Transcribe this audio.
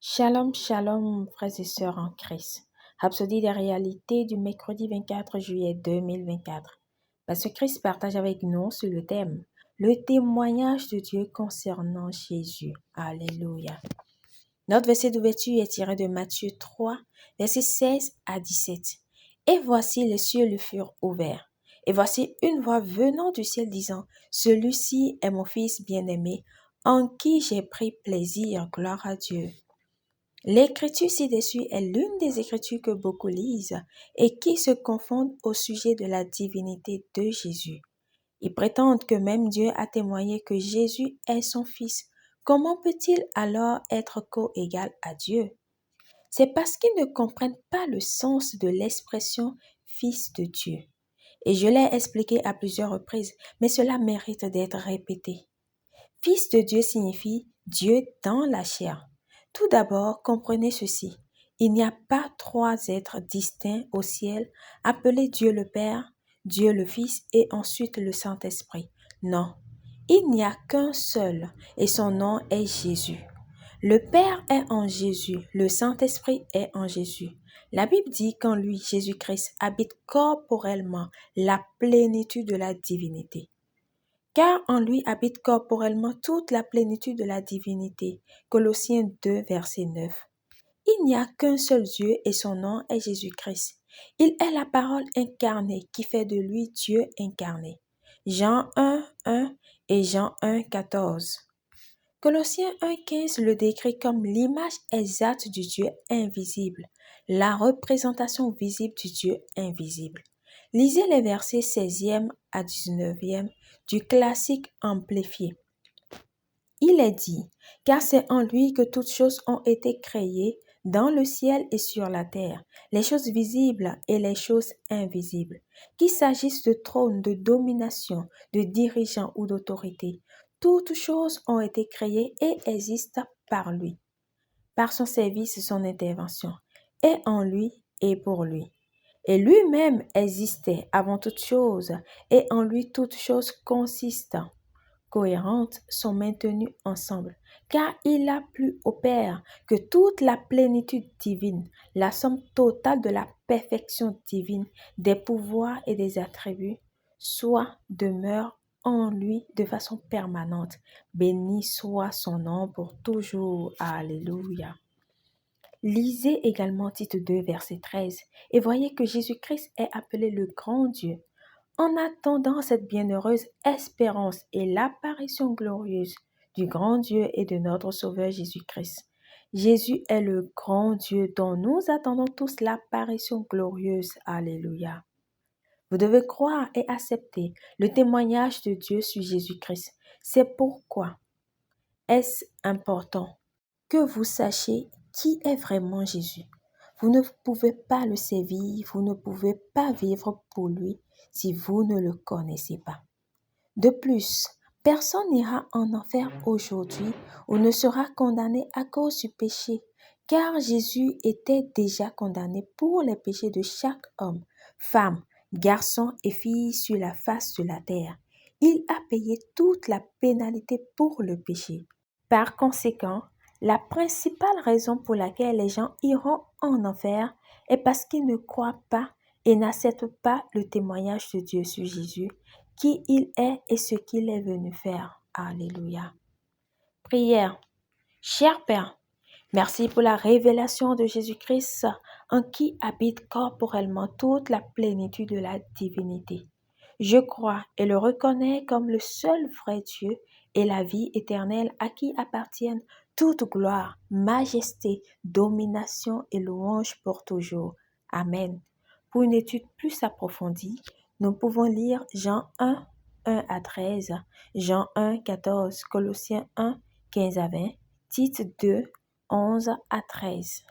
Shalom, shalom, frères et sœurs en Christ. Rhapsodie des réalités du mercredi 24 juillet 2024. Pasteur Christ partage avec nous sur le thème le témoignage de Dieu concernant Jésus. Alléluia. Notre verset d'ouverture est tiré de Matthieu 3, versets 16 à 17. Et voici les cieux lui furent ouverts. Et voici une voix venant du ciel disant, celui-ci est mon fils bien-aimé, en qui j'ai pris plaisir, gloire à Dieu. L'écriture ci-dessus est l'une des écritures que beaucoup lisent et qui se confondent au sujet de la divinité de Jésus. Ils prétendent que même Dieu a témoigné que Jésus est son Fils. Comment peut-il alors être co-égal à Dieu? C'est parce qu'ils ne comprennent pas le sens de l'expression Fils de Dieu. Et je l'ai expliqué à plusieurs reprises, mais cela mérite d'être répété. Fils de Dieu signifie Dieu dans la chair. Tout d'abord, comprenez ceci. Il n'y a pas trois êtres distincts au ciel, appelés Dieu le Père, Dieu le Fils et ensuite le Saint-Esprit. Non, il n'y a qu'un seul et son nom est Jésus. Le Père est en Jésus, le Saint-Esprit est en Jésus. La Bible dit qu'en lui, Jésus-Christ habite corporellement la plénitude de la divinité. Car en lui habite corporellement toute la plénitude de la divinité. Colossiens 2, verset 9. Il n'y a qu'un seul Dieu et son nom est Jésus-Christ. Il est la parole incarnée qui fait de lui Dieu incarné. Jean 1, 1 et Jean 1, 14. Colossiens 1, 15 le décrit comme l'image exacte du Dieu invisible, la représentation visible du Dieu invisible. Lisez les versets 16e à 19e du classique amplifié. Il est dit, car c'est en lui que toutes choses ont été créées dans le ciel et sur la terre, les choses visibles et les choses invisibles, qu'il s'agisse de trône, de domination, de dirigeants ou d'autorité. Toutes choses ont été créées et existent par lui, par son service et son intervention, et en lui et pour lui. Et lui-même existait avant toute chose, et en lui toutes choses consistant, cohérentes, sont maintenues ensemble, car il a plu au Père que toute la plénitude divine, la somme totale de la perfection divine, des pouvoirs et des attributs, demeure en lui de façon permanente. Béni soit son nom pour toujours. Alléluia. Lisez également Tite 2, verset 13, et voyez que Jésus-Christ est appelé le grand Dieu. En attendant cette bienheureuse espérance et l'apparition glorieuse du grand Dieu et de notre Sauveur Jésus-Christ. Jésus est le grand Dieu dont nous attendons tous l'apparition glorieuse. Alléluia. Vous devez croire et accepter le témoignage de Dieu sur Jésus-Christ. C'est pourquoi est-ce important que vous sachiez qui est vraiment Jésus. Vous ne pouvez pas le servir, vous ne pouvez pas vivre pour lui si vous ne le connaissez pas. De plus, personne n'ira en enfer aujourd'hui ou ne sera condamné à cause du péché, car Jésus était déjà condamné pour les péchés de chaque homme, femme, garçon et fille sur la face de la terre. Il a payé toute la pénalité pour le péché. Par conséquent, la principale raison pour laquelle les gens iront en enfer est parce qu'ils ne croient pas et n'acceptent pas le témoignage de Dieu sur Jésus, qui il est et ce qu'il est venu faire. Alléluia. Prière. Cher Père, merci pour la révélation de Jésus-Christ en qui habite corporellement toute la plénitude de la divinité. Je crois et le reconnais comme le seul vrai Dieu et la vie éternelle à qui appartiennent toute gloire, majesté, domination et louange pour toujours. Amen. Pour une étude plus approfondie, nous pouvons lire Jean 1, 1 à 13, Jean 1, 14, Colossiens 1, 15 à 20, Tite 2, 11 à 13.